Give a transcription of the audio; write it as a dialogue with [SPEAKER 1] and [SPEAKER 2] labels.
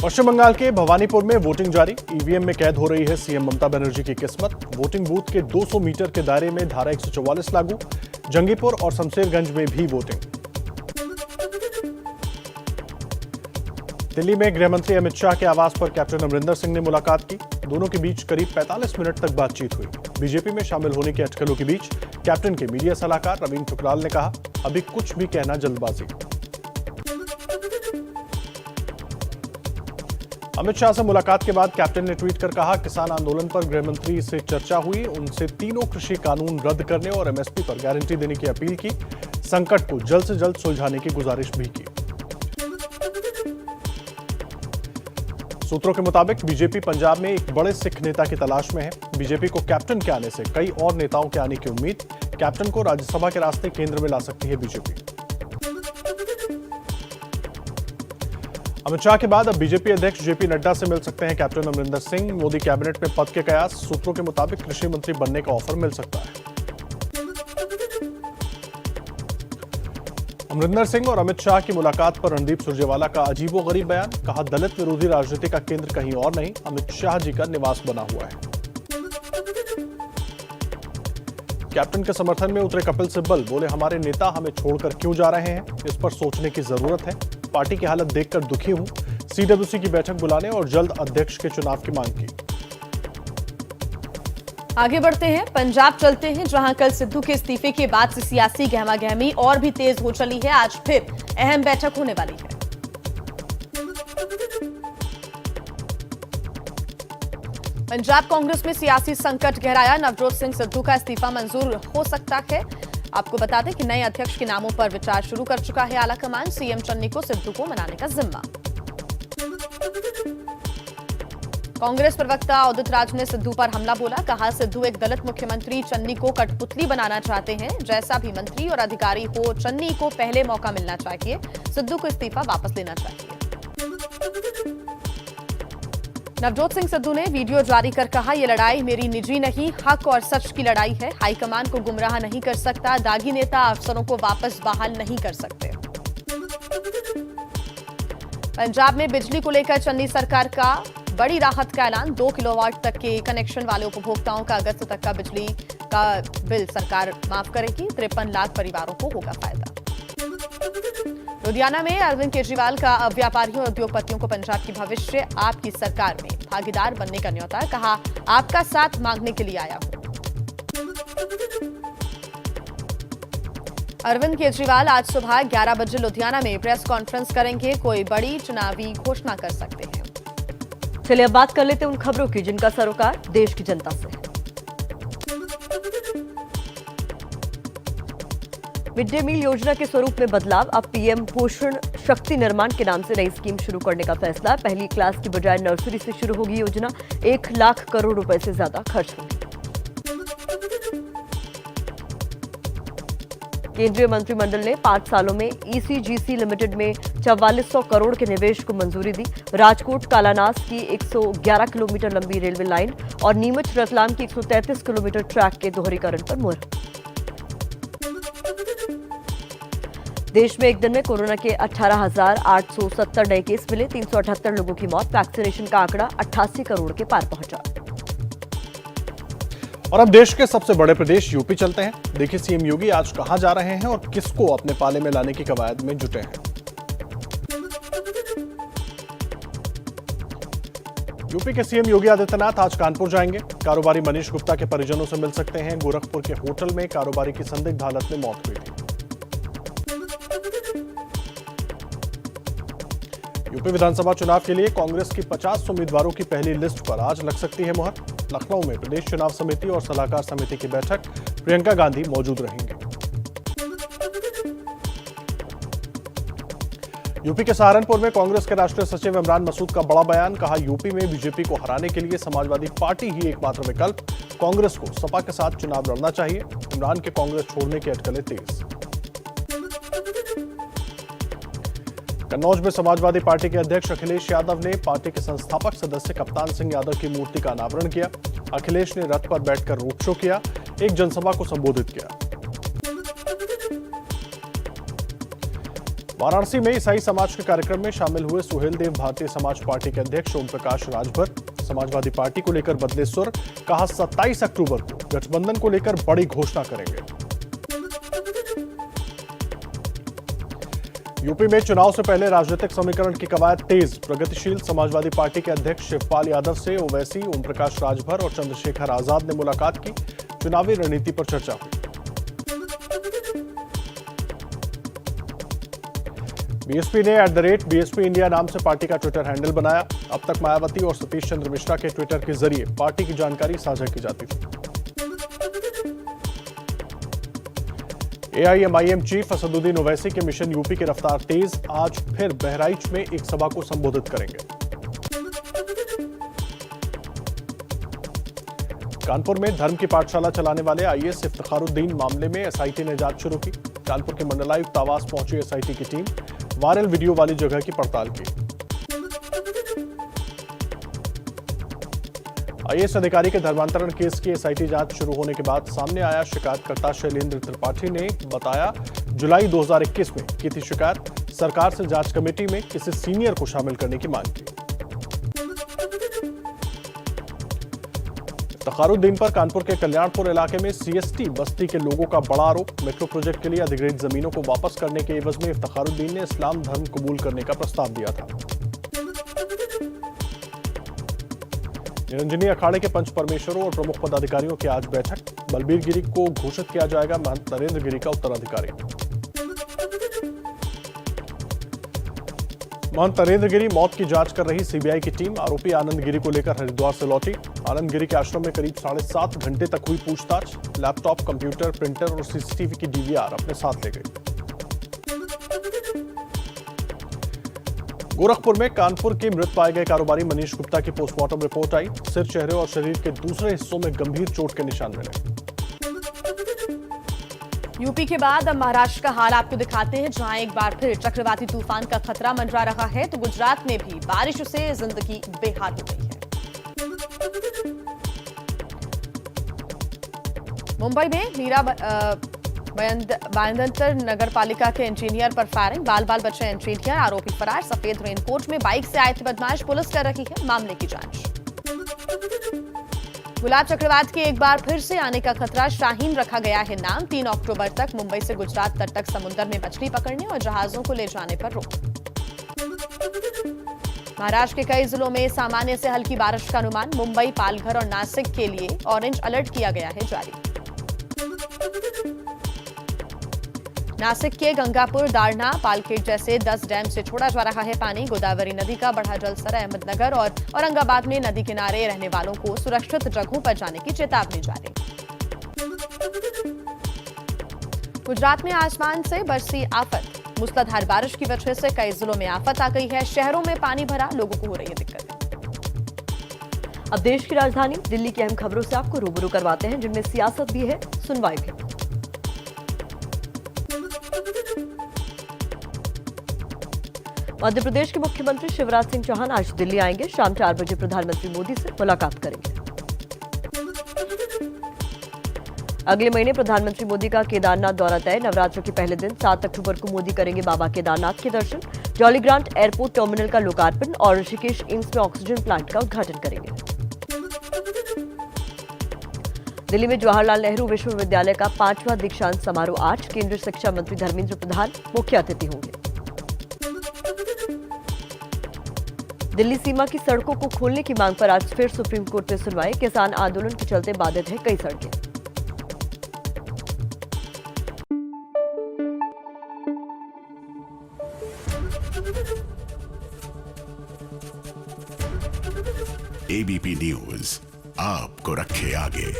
[SPEAKER 1] पश्चिम बंगाल के भवानीपुर में वोटिंग जारी। ईवीएम में कैद हो रही है सीएम ममता बनर्जी की किस्मत। वोटिंग बूथ के 200 मीटर के दायरे में धारा 144 लागू। जंगीपुर और शमशेरगंज में भी वोटिंग। दिल्ली में गृह मंत्री अमित शाह के आवास पर कैप्टन अमरिंदर सिंह ने मुलाकात की। दोनों के बीच करीब 45 मिनट तक बातचीत हुई। बीजेपी में शामिल होने के अटकलों के बीच कैप्टन के मीडिया सलाहकार रवीन ठुकराल ने कहा, अभी कुछ भी कहना जल्दबाजी। अमित शाह से मुलाकात के बाद कैप्टन ने ट्वीट कर कहा, किसान आंदोलन पर गृह मंत्री से चर्चा हुई। उनसे तीनों कृषि कानून रद्द करने और एमएसपी पर गारंटी देने की अपील की। संकट को जल्द से जल्द सुलझाने की गुजारिश भी की। सूत्रों के मुताबिक बीजेपी पंजाब में एक बड़े सिख नेता की तलाश में है। बीजेपी को कैप्टन के आने से कई और नेताओं के आने की उम्मीद। कैप्टन को राज्यसभा के रास्ते केंद्र में ला सकती है बीजेपी। अमित शाह के बाद अब बीजेपी अध्यक्ष जेपी नड्डा से मिल सकते हैं कैप्टन अमरिंदर सिंह। मोदी कैबिनेट में पद के कयास। सूत्रों के मुताबिक कृषि मंत्री बनने का ऑफर मिल सकता है। अमरिंदर सिंह और अमित शाह की मुलाकात पर रणदीप सुरजेवाला का अजीबोगरीब बयान। कहा, दलित विरोधी राजनीति का केंद्र कहीं और नहीं, अमित शाह जी का निवास बना हुआ है। कैप्टन के समर्थन में उतरे कपिल सिब्बल। बोले, हमारे नेता हमें छोड़कर क्यों जा रहे हैं, इस पर सोचने की जरूरत है। पार्टी की हालत देखकर दुखी हूं। सीडब्ल्यूसी की बैठक बुलाने और जल्द अध्यक्ष के चुनाव की मांग की।
[SPEAKER 2] आगे बढ़ते हैं, पंजाब चलते हैं, जहां कल सिद्धू के इस्तीफे के बाद से सियासी गहमागहमी और भी तेज हो चली है। आज फिर अहम बैठक होने वाली है। पंजाब कांग्रेस में सियासी संकट गहराया। नवजोत सिंह सिद्धू का इस्तीफा मंजूर हो सकता है। आपको बता दें कि नए अध्यक्ष के नामों पर विचार शुरू कर चुका है आलाकमान। सीएम चन्नी को सिद्धू को मनाने का जिम्मा। कांग्रेस प्रवक्ता उदित राज ने सिद्धू पर हमला बोला। कहा, सिद्धू एक दलित मुख्यमंत्री चन्नी को कठपुतली बनाना चाहते हैं। जैसा भी मंत्री और अधिकारी हो, चन्नी को पहले मौका मिलना चाहिए। सिद्धू को इस्तीफा वापस लेना चाहिए। नवजोत सिंह सिद्धू ने वीडियो जारी कर कहा, यह लड़ाई मेरी निजी नहीं, हक और सच की लड़ाई है। हाईकमान को गुमराह नहीं कर सकता। दागी नेता अफसरों को वापस बहाल नहीं कर सकते। पंजाब में बिजली को लेकर चन्नी सरकार का बड़ी राहत का ऐलान। 2 किलोवाट तक के कनेक्शन वाले उपभोक्ताओं का अगस्त तक का बिजली का बिल सरकार माफ करेगी। 53 लाख परिवारों को होगा फायदा। लुधियाना में अरविंद केजरीवाल का व्यापारियों और उद्योगपतियों को पंजाब की भविष्य आपकी सरकार में भागीदार बनने का न्योता। कहा, आपका साथ मांगने के लिए आया हूं। अरविंद केजरीवाल आज सुबह 11 बजे लुधियाना में प्रेस कॉन्फ्रेंस करेंगे। कोई बड़ी चुनावी घोषणा कर सकते हैं।
[SPEAKER 3] चलिए अब बात कर लेते हैं उन खबरों की जिनका सरोकार देश की जनता से है। मिड डे मील योजना के स्वरूप में बदलाव। अब पीएम पोषण शक्ति निर्माण के नाम से नई स्कीम शुरू करने का फैसला। पहली क्लास की बजाय नर्सरी से शुरू होगी योजना। 1 लाख करोड़ रुपए से ज्यादा खर्च होंगे। केंद्रीय मंत्रिमंडल ने 5 सालों में ईसीजीसी लिमिटेड में 4400 करोड़ के निवेश को मंजूरी दी। राजकोट कालानास की 111 किलोमीटर लंबी रेलवे लाइन और नीमच रतलाम की 133 किलोमीटर ट्रैक के दोहरीकरण पर मुहर। देश में एक दिन में कोरोना के 18,870 नए केस मिले। 378 लोगों की मौत। वैक्सीनेशन का आंकड़ा 88 करोड़ के पार पहुंचा।
[SPEAKER 1] और अब देश के सबसे बड़े प्रदेश यूपी चलते हैं। देखिए, सीएम योगी आज कहां जा रहे हैं और किसको अपने पाले में लाने की कवायद में जुटे हैं। यूपी के सीएम योगी आदित्यनाथ आज कानपुर जाएंगे। कारोबारी मनीष गुप्ता के परिजनों से मिल सकते हैं। गोरखपुर के होटल में कारोबारी की संदिग्ध हालत में मौत हुई थी। यूपी विधानसभा चुनाव के लिए कांग्रेस की 50 उम्मीदवारों की पहली लिस्ट पर आज लग सकती है मुहर। लखनऊ में प्रदेश चुनाव समिति और सलाहकार समिति की बैठक। प्रियंका गांधी मौजूद रहेंगे। यूपी के सहारनपुर में कांग्रेस के राष्ट्रीय सचिव इमरान मसूद का बड़ा बयान। कहा, यूपी में बीजेपी को हराने के लिए समाजवादी पार्टी ही एकमात्र विकल्प। कांग्रेस को सपा के साथ चुनाव लड़ना चाहिए। इमरान के कांग्रेस छोड़ने की अटकलें तेज। कन्नौज में समाजवादी पार्टी के अध्यक्ष अखिलेश यादव ने पार्टी के संस्थापक सदस्य कप्तान सिंह यादव की मूर्ति का अनावरण किया। अखिलेश ने रथ पर बैठकर रोड शो किया। एक जनसभा को संबोधित किया। वाराणसी में ईसाई समाज के कार्यक्रम में शामिल हुए सुहेलदेव भारतीय समाज पार्टी के अध्यक्ष ओम प्रकाश राजभर। समाजवादी पार्टी को लेकर बदले सुर, कहा 27 अक्टूबर को गठबंधन को लेकर बड़ी घोषणा करेंगे। यूपी में चुनाव से पहले राजनीतिक समीकरण की कवायद तेज। प्रगतिशील समाजवादी पार्टी के अध्यक्ष शिवपाल यादव से ओवैसी, ओम प्रकाश राजभर और चंद्रशेखर आजाद ने मुलाकात की। चुनावी रणनीति पर चर्चा हुई। बीएसपी ने @BSP इंडिया नाम से पार्टी का ट्विटर हैंडल बनाया। अब तक मायावती और सतीश चंद्र मिश्रा के ट्विटर के जरिए पार्टी की जानकारी साझा की जाती थी। AIMIM चीफ असदुद्दीन ओवैसी के मिशन यूपी की रफ्तार तेज। आज फिर बहराइच में एक सभा को संबोधित करेंगे। कानपुर में धर्म की पाठशाला चलाने वाले IAS इफ्तिखारुद्दीन मामले में SIT ने जांच शुरू की। कानपुर के मंडलायुक्त आवास पहुंची SIT की टीम, वायरल वीडियो वाली जगह की पड़ताल की। IAS अधिकारी के धर्मांतरण केस की SIT जांच शुरू होने के बाद सामने आया। शिकायतकर्ता शैलेंद्र त्रिपाठी ने बताया, जुलाई 2021 में की थी शिकायत। सरकार से जांच कमेटी में किसी सीनियर को शामिल करने की मांग की। इफ्तिखारुद्दीन पर कानपुर के कल्याणपुर इलाके में CST बस्ती के लोगों का बड़ा आरोप। मेट्रो प्रोजेक्ट के लिए अधिग्रहित जमीनों को वापस करने के एवज में इफ्तिखारुद्दीन ने इस्लाम धर्म कबूल करने का प्रस्ताव दिया था। निरंजनी अखाड़े के पंच परमेश्वरों और प्रमुख पदाधिकारियों की आज बैठक। बलबीर गिरी को घोषित किया जाएगा महंत नरेंद्र गिरी का उत्तराधिकारी। महंत नरेंद्र गिरी मौत की जांच कर रही CBI की टीम आरोपी आनंद गिरी को लेकर हरिद्वार से लौटी। आनंद गिरी के आश्रम में करीब 7.5 घंटे तक हुई पूछताछ। लैपटॉप, कंप्यूटर, प्रिंटर और CCTV की DVR अपने साथ ले गई। गोरखपुर में कानपुर के मृत पाए गए कारोबारी मनीष गुप्ता की पोस्टमार्टम रिपोर्ट आई। सिर, चेहरे और शरीर के दूसरे हिस्सों में गंभीर चोट के निशान मिले।
[SPEAKER 2] यूपी के बाद अब महाराष्ट्र का हाल आपको दिखाते हैं, जहां एक बार फिर चक्रवाती तूफान का खतरा मंडरा रहा है, तो गुजरात में भी बारिश से जिंदगी बेहाल हो गई है। मुंबई में मीरा भायंदर नगर पालिका के इंजीनियर पर फायरिंग। बाल बाल बचे इंजीनियर, आरोपी फरार। सफेद रेनकोट में बाइक से आए थे बदमाश। पुलिस कर रही है मामले की जांच। गुलाब चक्रवात के एक बार फिर से आने का खतरा। शाहीन रखा गया है नाम। 3 अक्टूबर तक मुंबई से गुजरात तट तक समुद्र में मछली पकड़ने और जहाजों को ले जाने पर रोक। महाराष्ट्र के कई जिलों में सामान्य से हल्की बारिश का अनुमान। मुंबई, पालघर और नासिक के लिए ऑरेंज अलर्ट किया गया है जारी। नासिक के गंगापुर, दारणा, पालखेड़ जैसे 10 डैम से छोड़ा जा रहा है पानी। गोदावरी नदी का बढ़ा जलस्तर। अहमदनगर और औरंगाबाद में नदी किनारे रहने वालों को सुरक्षित जगहों पर जाने की चेतावनी जारी। गुजरात में आसमान से बरसी आफत। मूसलाधार बारिश की वजह से कई जिलों में आफत आ गई है। शहरों में पानी भरा, लोगों को हो रही है दिक्कत।
[SPEAKER 3] अब देश की राजधानी दिल्ली की अहम खबरों से आपको रूबरू करवाते हैं, जिनमें सियासत भी है, सुनवाई भी। मध्य प्रदेश के मुख्यमंत्री शिवराज सिंह चौहान आज दिल्ली आएंगे। शाम 4 बजे प्रधानमंत्री मोदी से मुलाकात करेंगे। अगले महीने प्रधानमंत्री मोदी का केदारनाथ दौरा तय। नवरात्र के पहले दिन 7 अक्टूबर को मोदी करेंगे बाबा केदारनाथ के दर्शन। जॉली ग्रांट एयरपोर्ट टर्मिनल का लोकार्पण और ऋषिकेश एम्स में ऑक्सीजन प्लांट का उद्घाटन करेंगे। दिल्ली में जवाहरलाल नेहरू विश्वविद्यालय का 5वां दीक्षांत समारोह आज। केंद्रीय शिक्षा मंत्री धर्मेंद्र प्रधान मुख्य अतिथि होंगे। दिल्ली सीमा की सड़कों को खोलने की मांग पर आज फिर सुप्रीम कोर्ट में सुनवाई। किसान आंदोलन के चलते बाधित है कई सड़कें।
[SPEAKER 4] ABP न्यूज आपको रखे आगे।